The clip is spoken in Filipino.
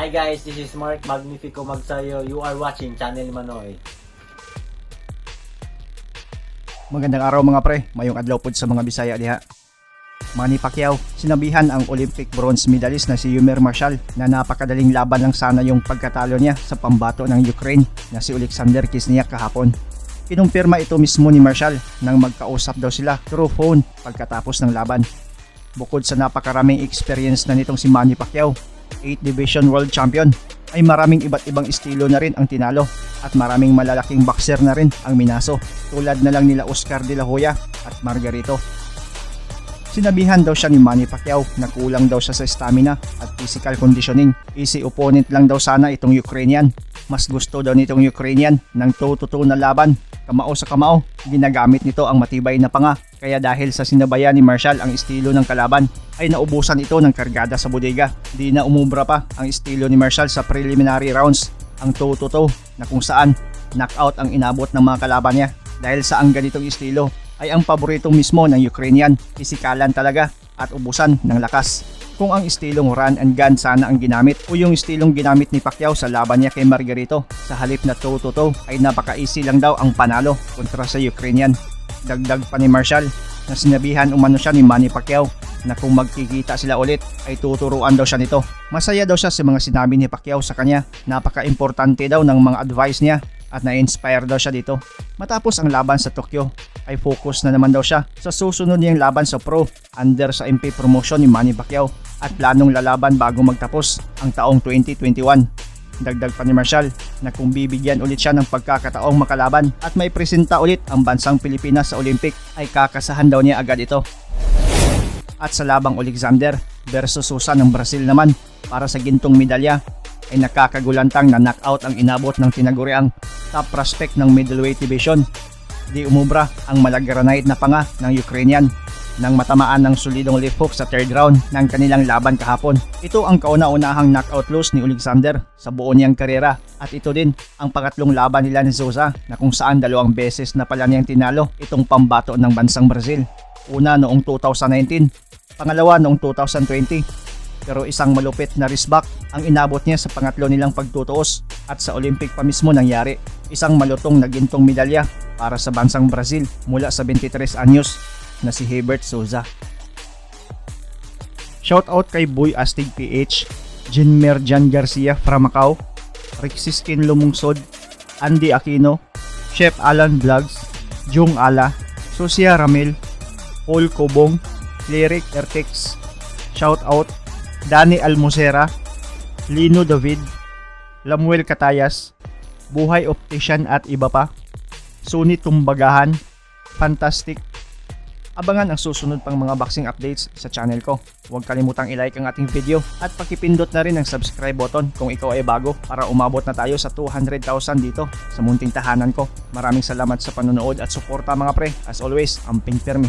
Hi guys, this is Mark Magnifico Magsayo. You are watching Channel Manoy. Magandang araw mga pre, mayong adlaw pod sa mga Bisaya diha. Manny Pacquiao, sinabihan ang Olympic bronze medalist na si Yumir Marshall na napakadaling laban lang sana yung pagkatalo niya sa pambato ng Ukraine na si Alexander Kisniak kahapon. Kinumpirma ito mismo ni Marshall nang magkausap daw sila through phone pagkatapos ng laban. Bukod sa napakaraming experience na nitong si Manny Pacquiao, 8 Division World Champion, ay maraming iba't ibang estilo na rin ang tinalo at maraming malalaking boxer na rin ang minaso tulad na lang nila Oscar De La Hoya at Margarito. Sinabihan daw siya ni Manny Pacquiao na kulang daw siya sa stamina at physical conditioning. Easy opponent lang daw sana itong Ukrainian. Mas gusto daw nitong Ukrainian ng toe-to-toe na laban, kamao sa kamao. Ginagamit nito ang matibay na panga. Kaya dahil sa sinabayan ni Marshall ang estilo ng kalaban, ay naubusan ito ng kargada sa bodega. Di na umubra pa ang estilo ni Marshall sa preliminary rounds, ang toe-to-toe na kung saan knockout ang inabot ng mga kalaban niya. Dahil sa ang ganitong estilo ay ang paborito mismo ng Ukrainian, pisikalan talaga at ubusan ng lakas. Kung ang estilong run and gun sana ang ginamit o yung estilong ginamit ni Pacquiao sa laban niya kay Margarito sa halip na toe-to-toe ay napaka-easy lang daw ang panalo kontra sa Ukrainian. Dagdag pa ni Marshall na sinabihan umano siya ni Manny Pacquiao na kung magkikita sila ulit ay tuturuan daw siya nito. Masaya daw siya sa mga sinabi ni Pacquiao sa kanya. Napaka-importante daw ng mga advice niya at na-inspire daw siya dito. Matapos ang laban sa Tokyo ay focus na naman daw siya sa susunod niyang laban sa pro under sa MP promotion ni Manny Pacquiao at planong lalaban bago magtapos ang taong 2021. Dagdag pa ni Marshall na kung bibigyan ulit siya ng pagkakataong makalaban at may presenta ulit ang bansang Pilipinas sa Olympic ay kakasahan daw niya agad ito. At sa labang Alexander versus Sousa ng Brazil naman para sa gintong medalya ay nakakagulantang na knockout ang inabot ng tinaguriang top prospect ng middleweight division. Di umubra ang malagranite na panga ng Ukrainian nang matamaan ng solidong left hook sa third round ng kanilang laban kahapon. Ito ang kauna-unahang knockout loss ni Alexander sa buo niyang karera at ito din ang pangatlong laban nila ni Sousa na kung saan 2 beses na pala niyang tinalo itong pambato ng bansang Brazil. Una noong 2019, pangalawa noong 2020. Pero isang malupit na wristback ang inabot niya sa pangatlo nilang pagtutuos at sa Olympic pa mismo nangyari. Isang malutong na gintong medalya para sa bansang Brazil mula sa 23 anyos na si Herbert Souza. Shoutout kay Boy Astig PH, Jinmer Jan Garcia from Macau, Rixiskin Lumungsod, Andy Aquino, Chef Alan Vlogs, Jung Ala, Sosia Ramil, Paul Kobong, Lyric Ertex. Shoutout Dani Almosera, Lino David, Lamuel Catayas, Buhay Optician at iba pa, Suni Tumbagahan, Fantastic. Abangan ang susunod pang mga boxing updates sa channel ko. Huwag kalimutang i-like ang ating video at pakipindot na rin ang subscribe button kung ikaw ay bago para umabot na tayo sa 200,000 dito sa munting tahanan ko. Maraming salamat sa panonood at suporta mga pre. As always, amping firme.